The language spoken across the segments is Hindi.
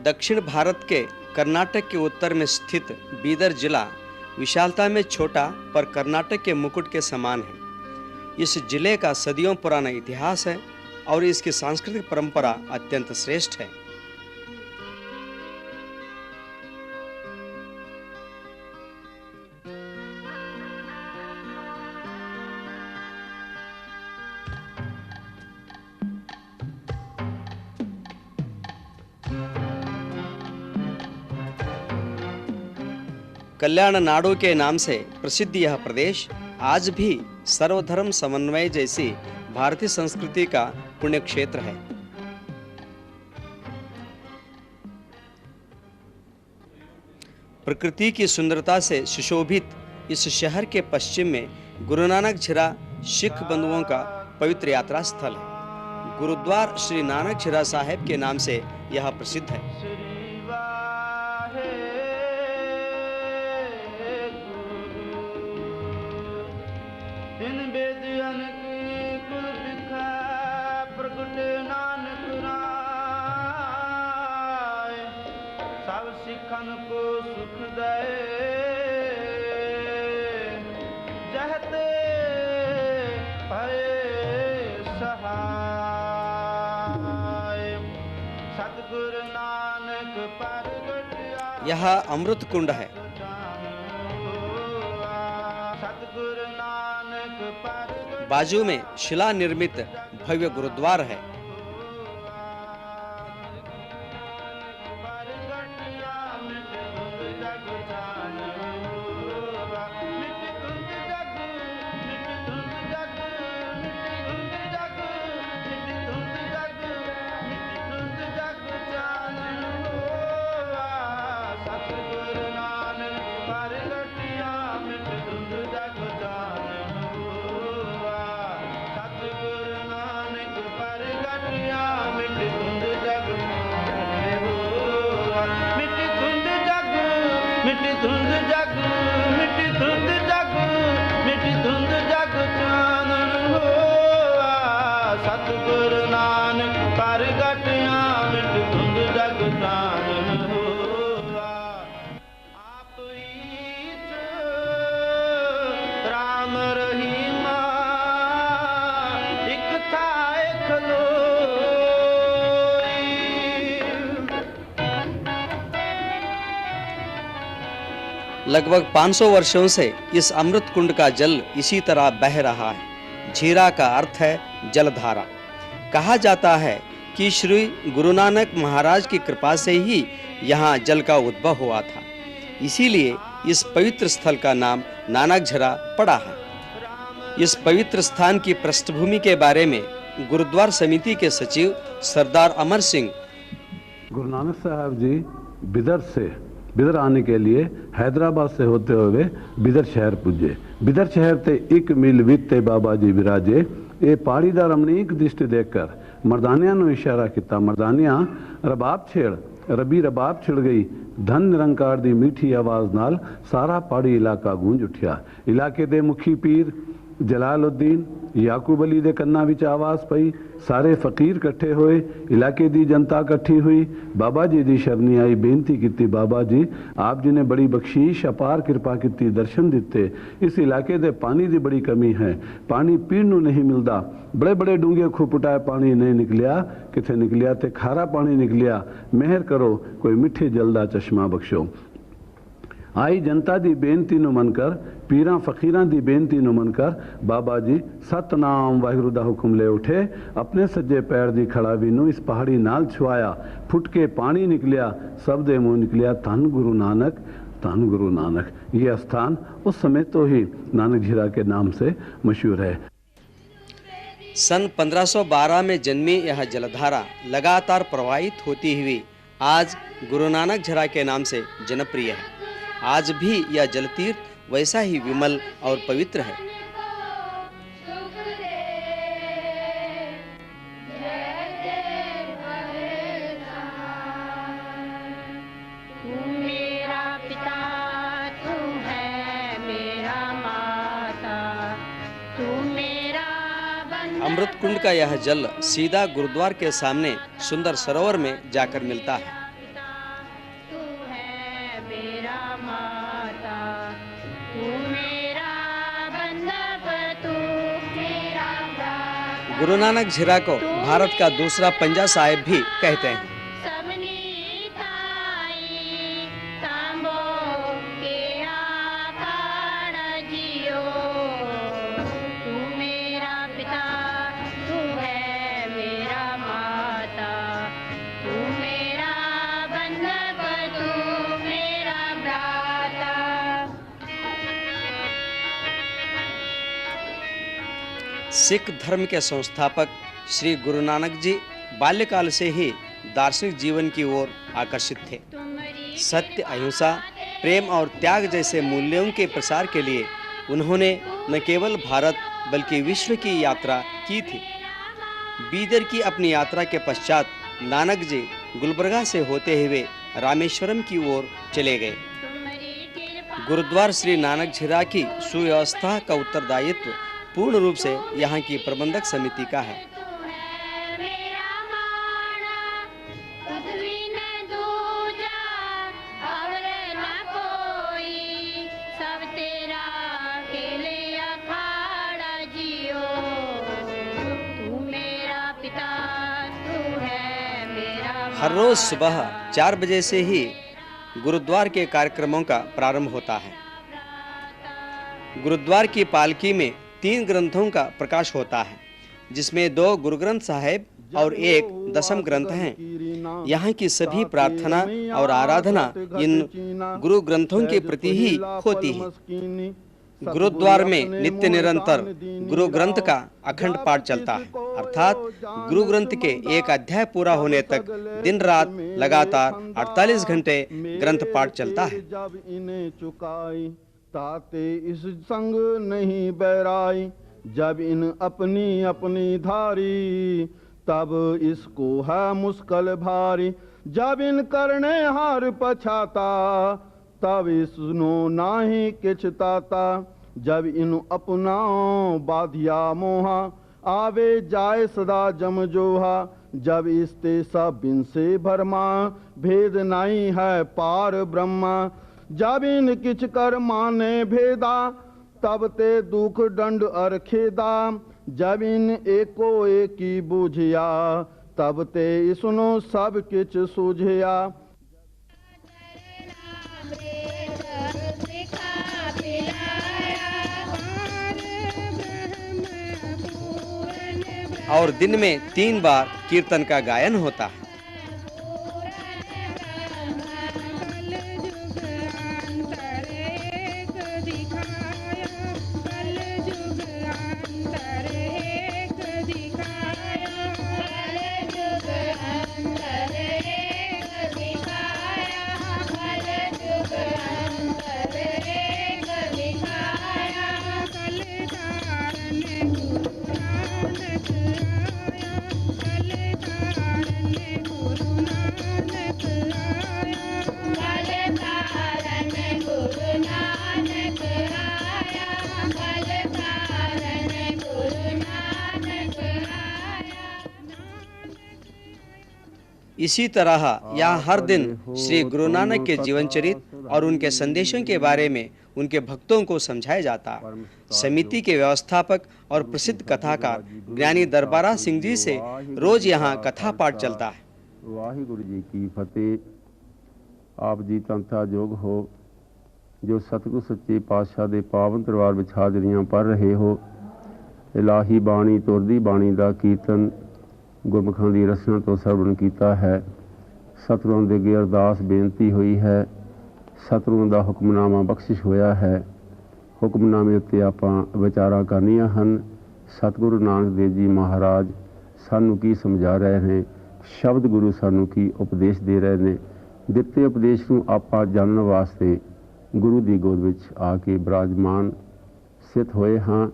दक्षिण भारत के कर्नाटक के उत्तर में स्थित बीदर जिला विशालता में छोटा पर कर्नाटक के मुकुट के समान है। इस जिले का सदियों पुराना इतिहास है और इसकी सांस्कृतिक परंपरा अत्यंत श्रेष्ठ है। कल्याण नाडु के नाम से प्रसिद्ध यह प्रदेश आज भी सर्वधर्म समन्वय जैसी भारतीय संस्कृति का पुण्य क्षेत्र है। प्रकृति की सुंदरता से सुशोभित इस शहर के पश्चिम में गुरु नानक झीरा सिख बंधुओं का पवित्र यात्रा स्थल है। गुरुद्वार श्री नानक झीरा साहिब के नाम से यह प्रसिद्ध है। सिखन को सुख दे जहते भये सहाय सतगुरु नानक प्रगट। यह अमृत कुंड है। सतगुरु नानक प्रगट। बाजू में शिला निर्मित भव्य गुरुद्वार है। मिट्टी धुंध जग मिट्टी धुंध जग मिट्टी धुंध जग चानन होआ सतगुरु नानक प्रगटिया मिट्टी धुंध जग चानन होआ। आप ईच राम रहीमा एक थाए खलो। लगभग 500 वर्षों से इस अमृत कुंड का जल इसी तरह बह रहा है। झीरा का अर्थ है जलधारा। कहा जाता है कि श्री गुरु नानक महाराज की कृपा से ही यहाँ जल का उद्भव हुआ था, इसीलिए इस पवित्र स्थल का नाम नानक झीरा पड़ा है। इस पवित्र स्थान की पृष्ठभूमि के बारे में गुरुद्वार समिति के सचिव सरदार अमर सिंह। गुरु नानक साहब जी बिदर आने के लिए हैदराबाद से होते हुए बिदर शहर पुजे। बिदर शहर ते 1 मील बीते बाबा जी विराजे। ये पहाड़ी दा रमणीक दृष्टि देखकर मर्दानिया नु इशारा किया। मर्दानिया रबाब छेड़ रबी रबाब छिड़ गई। धन निरंकार दी मीठी आवाज नाल सारा पहाड़ी इलाका गूंज उठिया। इलाके दे मुखी पीर जलालुद्दीन याकूब अली दे कन्ना विच आवाज पई। सारे फकीर इकट्ठे होए। इलाके दी जनता इकट्ठी हुई। बाबा जी दी शरणी आई, बेनती की। बाबा जी आप जी ने बड़ी बख्शीश अपार कृपा की, दर्शन दिते। इस इलाके दे पानी दी बड़ी कमी है, पानी पीण नूं नहीं मिलदा। बड़े बड़े डूंगे खूह पुटाए पानी नहीं निकलिया। किथे निकलिया ते खारा पानी निकलिया। मेहर करो कोई मिठे जल दा चश्मा बख्शो। आई जनता दी बेनती नूं मनकर, पीरां फकीरां दी बेनती नूं मनकर बाबा जी सतनाम वाहिगुरू दा हुक्म ले उठे। अपने सज्जे पैर दी खड़ावी नूं इस पहाड़ी नाल छुआया। फुट के पानी निकलिया। सब दे मुंह निकलिया धन गुरु नानक, धन गुरु नानक। यह स्थान उस समय तो ही नानक झीरा के नाम से मशहूर है। सन 1512 में जन्मी यह जलधारा लगातार प्रवाहित होती हुई आज गुरु नानक झीरा के नाम से जनप्रिय है। आज भी यह जलतीर्थ वैसा ही विमल और पवित्र है। अमृत कुंड का यह जल सीधा गुरुद्वार के सामने सुंदर सरोवर में जाकर मिलता है। गुरु नानक झीरा को भारत का दूसरा पंजा साहिब भी कहते हैं। सिख धर्म के संस्थापक श्री गुरु नानक जी बाल्यकाल से ही दार्शनिक जीवन की ओर आकर्षित थे। सत्य, अहिंसा, प्रेम और त्याग जैसे मूल्यों के प्रसार के लिए उन्होंने न केवल भारत बल्कि विश्व की यात्रा की थी। बीदर की अपनी यात्रा के पश्चात नानक जी गुलबर्गा से होते हुए रामेश्वरम की ओर चले गए। गुरुद्वारा श्री नानक झीरा की सुव्यवस्था का उत्तरदायित्व पूर्ण रूप से यहाँ की प्रबंधक समिति का है। हर रोज सुबह 4 बजे से ही गुरुद्वार के कार्यक्रमों का प्रारंभ होता है। गुरुद्वार की पालकी में 3 ग्रंथों का प्रकाश होता है, जिसमें 2 गुरु ग्रंथ साहिब और 1 दशम ग्रंथ हैं। यहाँ की सभी प्रार्थना और आराधना इन गुरु ग्रंथों के प्रति ही होती है। गुरुद्वार में नित्य निरंतर गुरु ग्रंथ का अखंड पाठ चलता है, अर्थात गुरु ग्रंथ के एक अध्याय पूरा होने तक दिन रात लगातार 48 घंटे ग्रंथ पाठ चलता है। ताते इस संग नहीं बैराई, जब इन अपनी अपनी धारी, तब इसको है मुश्किल भारी। जब इन करने हार पछाता, तब इसनो नाही किछ ताता। जब इन अपनाओ बाधिया मोहा, आवे जाए सदा जम जोहा। जब इसते सब बिन से भरमा, भेद नहीं है पार ब्रह्मा। जब इन किच कर माने भेदा, तब ते दुख दंड अर खेदा। जब इन एको एकी बूझिया, तब ते इसनो सब किच सूझिया। और दिन में 3 बार कीर्तन का गायन होता है। इसी तरह यहाँ हर दिन श्री गुरु नानक के जीवन चरित्र और उनके संदेशों के बारे में उनके भक्तों को समझाया जाता है। समिति के व्यवस्थापक और प्रसिद्ध कथाकार ज्ञानी दरबारा सिंह जी से रोज यहाँ कथा पाठ चलता है। वाहिगुरु जी की फतेह। आप जी तंथा जोग हो, जो सतगुरु सच्चे पातशाह दे पावन दरबार विच हाजरियां पढ़ रहे हो। इलाही बाणी तुरदी बाणी दा कीर्तन गुरमुखां दी रसना तो सरवण कीता है। सतगुरां दे अगे अरदास बेनती हुई है। सतगुरां दा हुक्मनामा बख्शिश होया है। हुक्मनामे उत्ते आपां विचारां करनियां हन। सतगुरु नानक देव जी महाराज सानू की समझा रहे हैं, शब्द गुरु सानू की उपदेश दे रहे हैं। दिते उपदेश नूं आपां जानन वास्ते गुरु दी गोद विच आके विराजमान स्थित होए हाँ।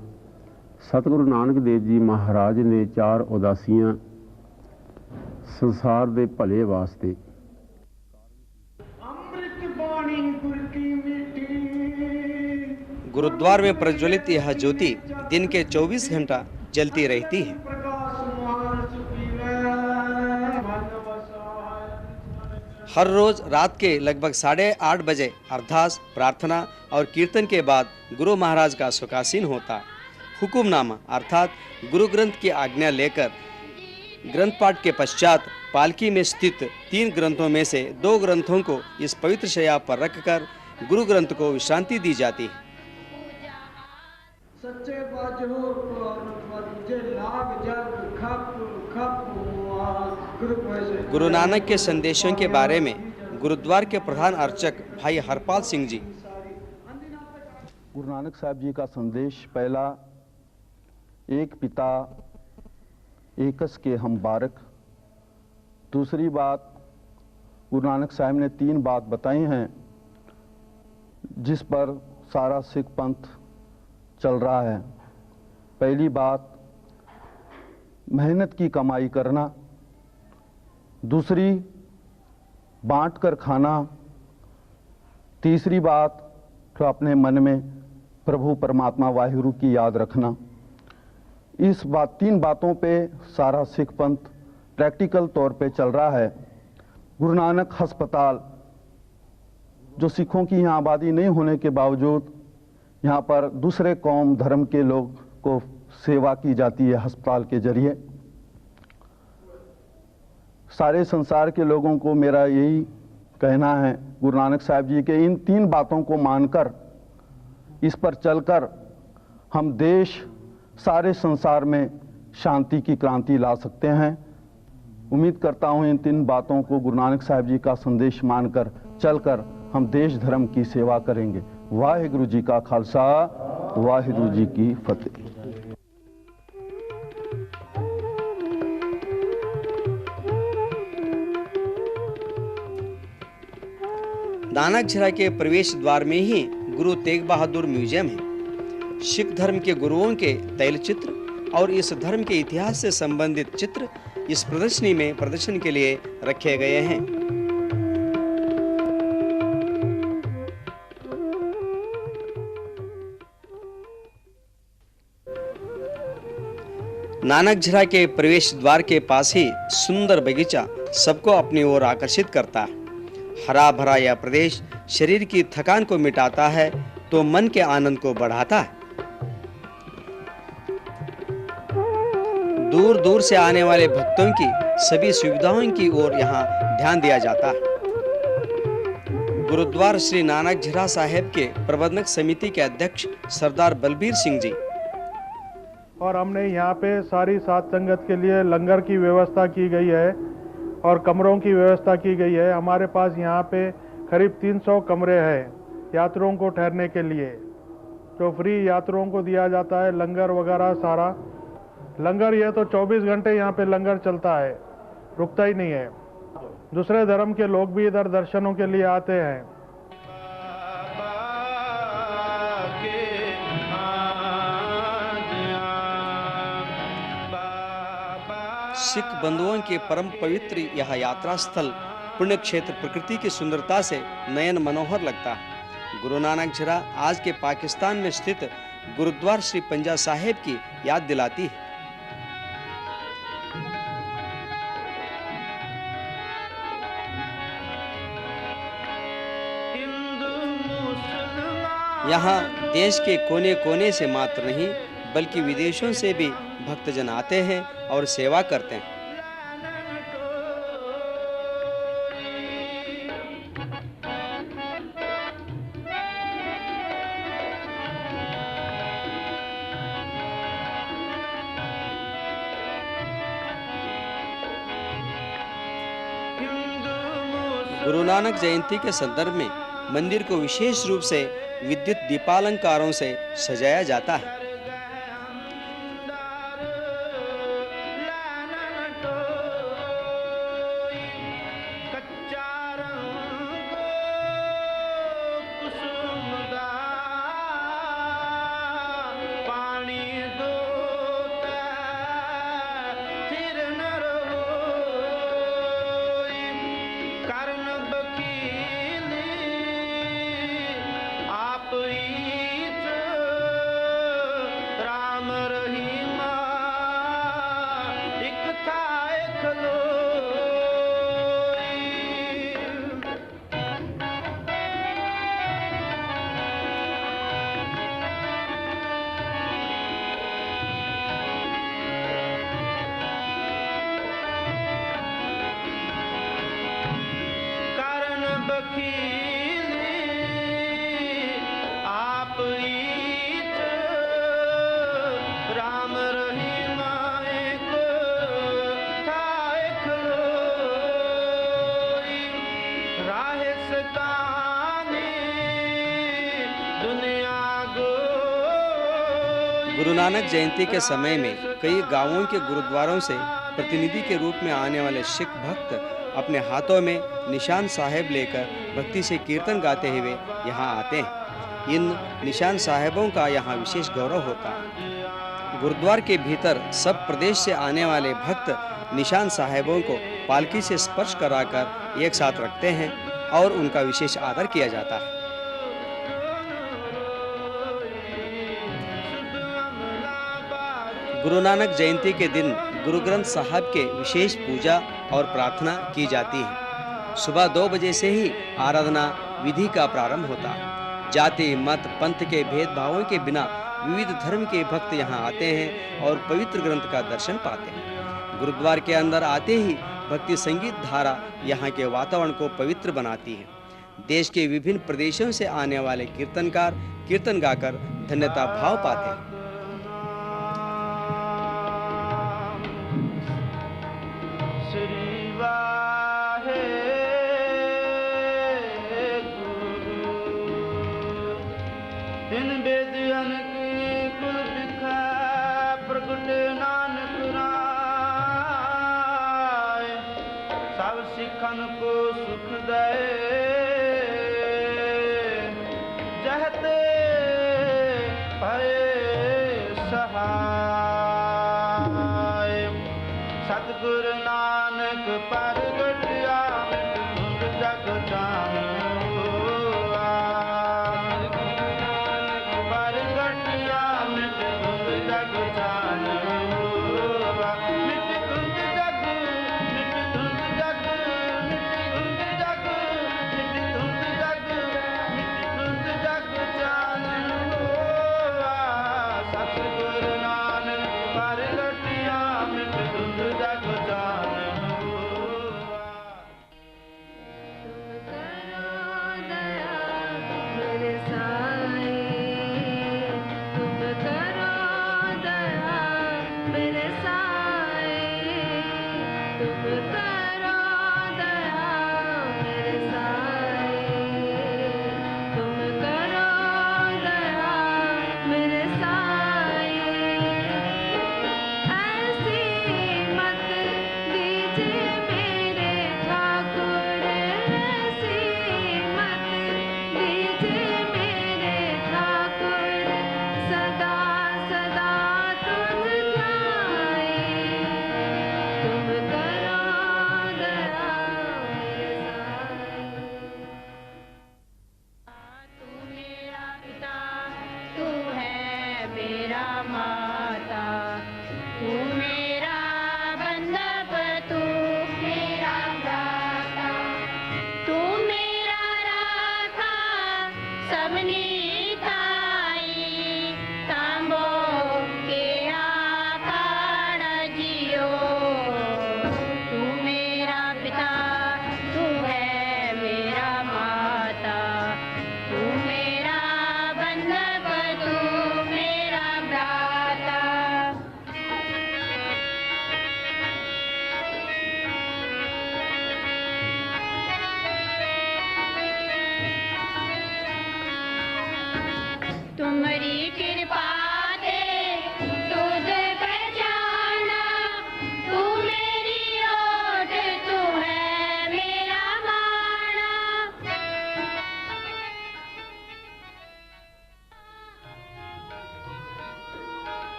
सतगुरु नानक देव जी महाराज ने 4 उदासियां संसार दे भले वास्ते गुरुद्वार में प्रज्वलित यह ज्योति दिन के 24 घंटा जलती रहती है। हर रोज रात के लगभग 8:30 बजे अरदास, प्रार्थना और कीर्तन के बाद गुरु महाराज का सुखासीन होता है। हुकुमनामा अर्थात गुरु ग्रंथ की आज्ञा लेकर ग्रंथ पाठ के पश्चात पालकी में स्थित 3 ग्रंथों में से 2 ग्रंथों को इस पवित्र शैया पर रखकर गुरु ग्रंथ को विश्रांति दी जाती है। सच्चे बाजोर पर जे लाग जग खप खप हुआ गुरु नानक के संदेशों के बारे में गुरुद्वार के प्रधान अर्चक भाई हरपाल सिंह जी। गुरु नानक साहब जी का संदेश पहला, एक पिता एकस के हम बारक। दूसरी बात, गुरु नानक साहब ने 3 बात बताई हैं जिस पर सारा सिख पंथ चल रहा है। पहली बात, मेहनत की कमाई करना। दूसरी, बांट कर खाना। तीसरी बात, तो अपने मन में प्रभु परमात्मा वाहिगुरु की याद रखना। इस 3 बातों पे सारा सिख पंथ प्रैक्टिकल तौर पे चल रहा है। गुरु नानक अस्पताल, जो सिखों की यहाँ आबादी नहीं होने के बावजूद यहाँ पर दूसरे कौम धर्म के लोग को सेवा की जाती है अस्पताल के जरिए। सारे संसार के लोगों को मेरा यही कहना है, गुरु नानक साहब जी के इन 3 बातों को मानकर, इस पर चलकर हम देश, सारे संसार में शांति की क्रांति ला सकते हैं। उम्मीद करता हूँ इन 3 बातों को गुरु नानक साहब जी का संदेश मानकर चलकर हम देश धर्म की सेवा करेंगे। वाहिगुरु जी का खालसा, वाहिगुरु जी की फतेह। नानक झीरा के प्रवेश द्वार में ही गुरु तेग बहादुर म्यूजियम है। सिख धर्म के गुरुओं के तैलचित्र और इस धर्म के इतिहास से संबंधित चित्र इस प्रदर्शनी में प्रदर्शन के लिए रखे गए हैं। नानक झीरा के प्रवेश द्वार के पास ही सुंदर बगीचा सबको अपनी ओर आकर्षित करता है। हरा भरा यह प्रदेश शरीर की थकान को मिटाता है तो मन के आनंद को बढ़ाता है। दूर दूर से आने वाले भक्तों की सभी सुविधाओं की ओर यहाँ ध्यान दिया जाता है। गुरुद्वारा श्री नानक झीरा साहिब के प्रबंधक समिति के अध्यक्ष सरदार बलबीर सिंह जी। और हमने यहाँ पे सारी साध संगत के लिए लंगर की व्यवस्था की गई है और कमरों की व्यवस्था की गई है। हमारे पास यहाँ पे करीब 300 कमरे हैं यात्रियों को ठहरने के लिए, जो फ्री यात्रियों को दिया जाता है। लंगर वगैरह सारा लंगर, ये तो 24 घंटे यहाँ पे लंगर चलता है, रुकता ही नहीं है। दूसरे धर्म के लोग भी इधर दर्शनों के लिए आते हैं। सिख बंधुओं के परम पवित्र यह यात्रा स्थल पुण्य क्षेत्र प्रकृति की सुंदरता से नयन मनोहर लगता है। गुरु नानक झीरा आज के पाकिस्तान में स्थित गुरुद्वारा श्री पंजा साहिब की याद दिलाती है। यहाँ देश के कोने कोने से मात्र नहीं बल्कि विदेशों से भी भक्तजन आते हैं और सेवा करते हैं। गुरु नानक जयंती के संदर्भ में मंदिर को विशेष रूप से विद्युत दीपालंकारों से सजाया जाता है। गुरु नानक जयंती के समय में कई गांवों के गुरुद्वारों से प्रतिनिधि के रूप में आने वाले सिख भक्त अपने हाथों में निशान साहिब लेकर भक्ति से कीर्तन गाते हुए यहाँ आते हैं। इन निशान साहिबों का यहाँ विशेष गौरव होता है। गुरुद्वार के भीतर सब प्रदेश से आने वाले भक्त निशान साहिबों को पालकी से स्पर्श कराकर एक साथ रखते हैं और उनका विशेष आदर किया जाता है। गुरु नानक जयंती के दिन गुरु ग्रंथ साहब के विशेष पूजा और प्रार्थना की जाती है। सुबह 2 बजे से ही आराधना विधि का प्रारंभ होता है। जाति मत पंथ के भेदभावों के बिना विविध धर्म के भक्त यहाँ आते हैं और पवित्र ग्रंथ का दर्शन पाते हैं। गुरुद्वार के अंदर आते ही भक्ति संगीत धारा यहाँ के वातावरण को पवित्र बनाती है। देश के विभिन्न प्रदेशों से आने वाले कीर्तनकार कीर्तन गाकर धन्यता भाव पाते हैं। सिखन को सुख दे जहते भये सहाय। सतगुरु नानक परगटिया धुंध जग जान परगटिया मिट धुंध जग जान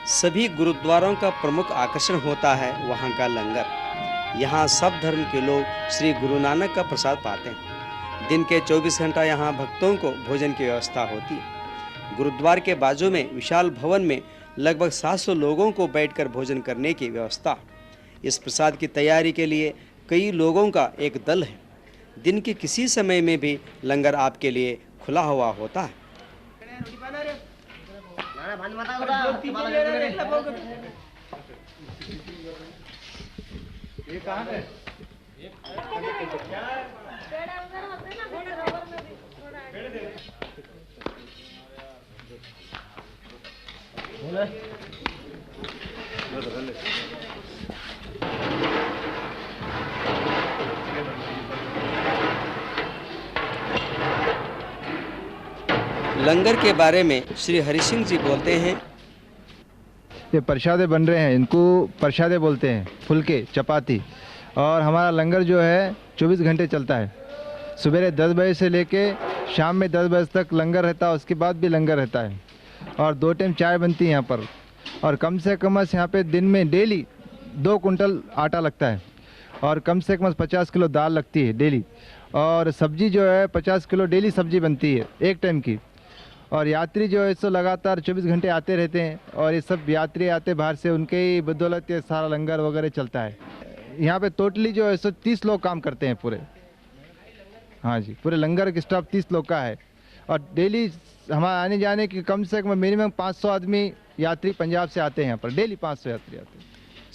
सभी गुरुद्वारों का प्रमुख आकर्षण होता है वहाँ का लंगर। यहाँ सब धर्म के लोग श्री गुरु नानक का प्रसाद पाते हैं। दिन के 24 घंटा यहाँ भक्तों को भोजन की व्यवस्था होती है। गुरुद्वार के बाजू में विशाल भवन में लगभग 700 लोगों को बैठकर भोजन करने की व्यवस्था। इस प्रसाद की तैयारी के लिए कई लोगों का एक दल है। दिन के किसी समय में भी लंगर आपके लिए खुला हुआ होता है। लंगर के बारे में श्री हरि सिंह जी बोलते हैं, ये प्रसादे बन रहे हैं, इनको प्रसादे बोलते हैं, फुलके चपाती। और हमारा लंगर जो है 24 घंटे चलता है। सवेरे 10 बजे से लेके शाम में 10 बजे तक लंगर रहता है, उसके बाद भी लंगर रहता है। और 2 टाइम चाय बनती है यहाँ पर। और कम से कम यहाँ पे दिन में डेली 2 कुंटल आटा लगता है और कम से कम 50 किलो दाल लगती है डेली। और सब्जी जो है 50 किलो डेली सब्जी बनती है एक टाइम की। और यात्री जो है सो लगातार 24 घंटे आते रहते हैं और ये सब यात्री आते बाहर से, उनके ही बदौलत ये सारा लंगर वगैरह चलता है। यहाँ पे टोटली जो है सो 30 लोग काम करते हैं पूरे। हाँ जी, पूरे लंगर के स्टाफ 30 लोग का है। और डेली हमारे आने जाने की कम से कम मिनिमम 500 आदमी यात्री पंजाब से आते हैं यहाँ पर, डेली 500 यात्री आते हैं।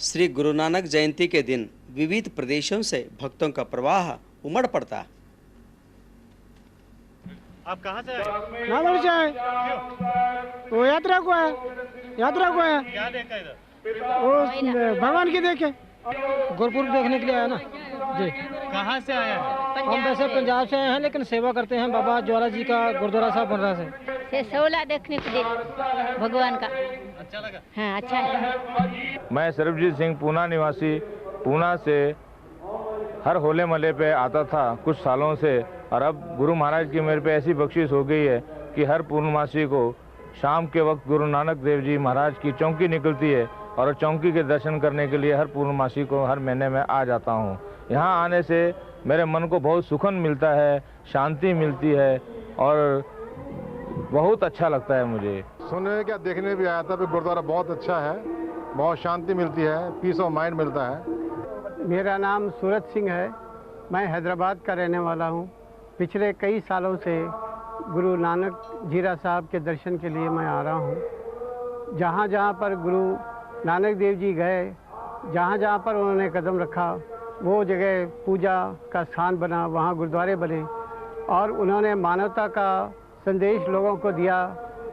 श्री गुरु नानक जयंती के दिन विविध प्रदेशों से भक्तों का प्रवाह उमड़ पड़ता है। आप कहाँ से आए? नागौर से आए। वो यात्रा को है, यात्रा को है। क्या देखा इधर? वो भगवान की देखे, गुरपुरब देखने के लिए आया ना जी। कहाँ से आए हैं? हम वैसे पंजाब से आए हैं लेकिन सेवा करते हैं बाबा ज्वाला जी का गुरुद्वारा साहब बन रहा से। सोला देखने के लिए भगवान का अच्छा लगा? हाँ अच्छा है। मैं सरबजीत सिंह, पूना निवासी, पूना से हर होले महल्ले पे आता था कुछ सालों से। और अब गुरु महाराज की मेरे पे ऐसी बख्शिश हो गई है कि हर पूर्णमासी को शाम के वक्त गुरु नानक देव जी महाराज की चौकी निकलती है और चौकी के दर्शन करने के लिए हर पूर्णमासी को हर महीने में आ जाता हूँ। यहाँ आने से मेरे मन को बहुत सुकून मिलता है, शांति मिलती है और बहुत अच्छा लगता है मुझे। सुनने क्या देखने भी आया था, गुरुद्वारा बहुत अच्छा है, बहुत शांति मिलती है, पीस ऑफ माइंड मिलता है। मेरा नाम सूरज सिंह है, मैं हैदराबाद का रहने वाला हूँ। पिछले कई सालों से गुरु नानक जीरा साहब के दर्शन के लिए मैं आ रहा हूँ। जहाँ जहाँ पर गुरु नानक देव जी गए, जहाँ जहाँ पर उन्होंने कदम रखा, वो जगह पूजा का स्थान बना, वहाँ गुरुद्वारे बने और उन्होंने मानवता का संदेश लोगों को दिया।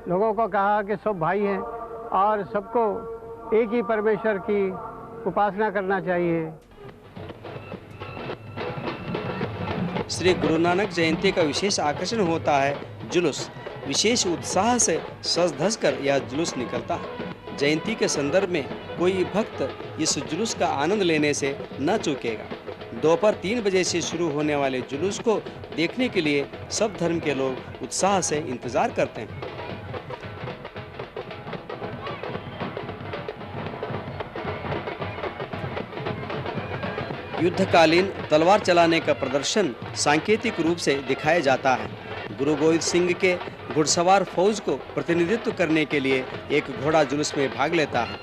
लोगों को कहा कि सब भाई हैं और सबको एक ही परमेश्वर की उपासना करना चाहिए। श्री गुरु नानक जयंती का विशेष आकर्षण होता है जुलूस। विशेष उत्साह से सज धज कर यह जुलूस निकलता है। जयंती के संदर्भ में कोई भक्त इस जुलूस का आनंद लेने से न चूकेगा। दोपहर 3 बजे से शुरू होने वाले जुलूस को देखने के लिए सब धर्म के लोग उत्साह से इंतजार करते हैं। युद्धकालीन तलवार चलाने का प्रदर्शन सांकेतिक रूप से दिखाया जाता है। गुरु गोविंद सिंह के घुड़सवार फौज को प्रतिनिधित्व करने के लिए एक घोड़ा जुलूस में भाग लेता है।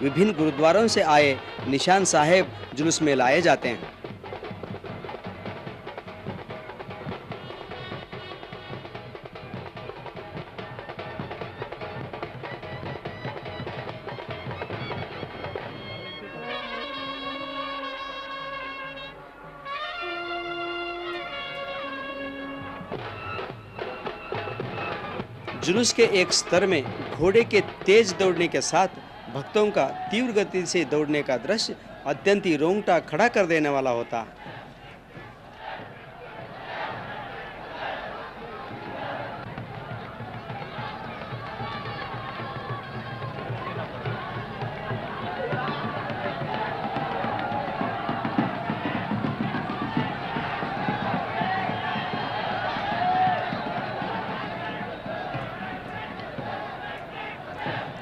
विभिन्न गुरुद्वारों से आए निशान साहेब जुलूस में लाए जाते हैं। जुलूस के एक स्तर में घोड़े के तेज दौड़ने के साथ भक्तों का तीव्र गति से दौड़ने का दृश्य अत्यंत ही रोंगटा खड़ा कर देने वाला होता है।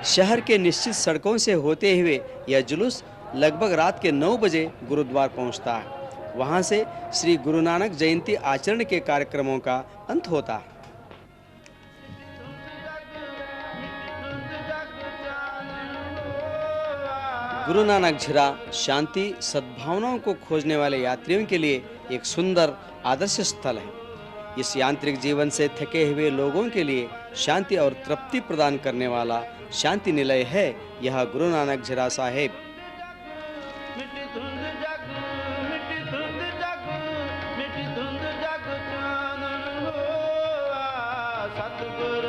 शहर के निश्चित सड़कों से होते हुए यह जुलूस लगभग रात के 9 बजे गुरुद्वार पहुंचता है। वहां से श्री गुरु नानक जयंती आचरण के कार्यक्रमों का अंत होता है। गुरु नानक झीरा शांति सद्भावनाओं को खोजने वाले यात्रियों के लिए एक सुंदर आदर्श स्थल है। इस यांत्रिक जीवन से थके हुए लोगों के लिए शांति और तृप्ति प्रदान करने वाला शांति निलय है यह गुरु नानक झीरा साहेब। सतगुरु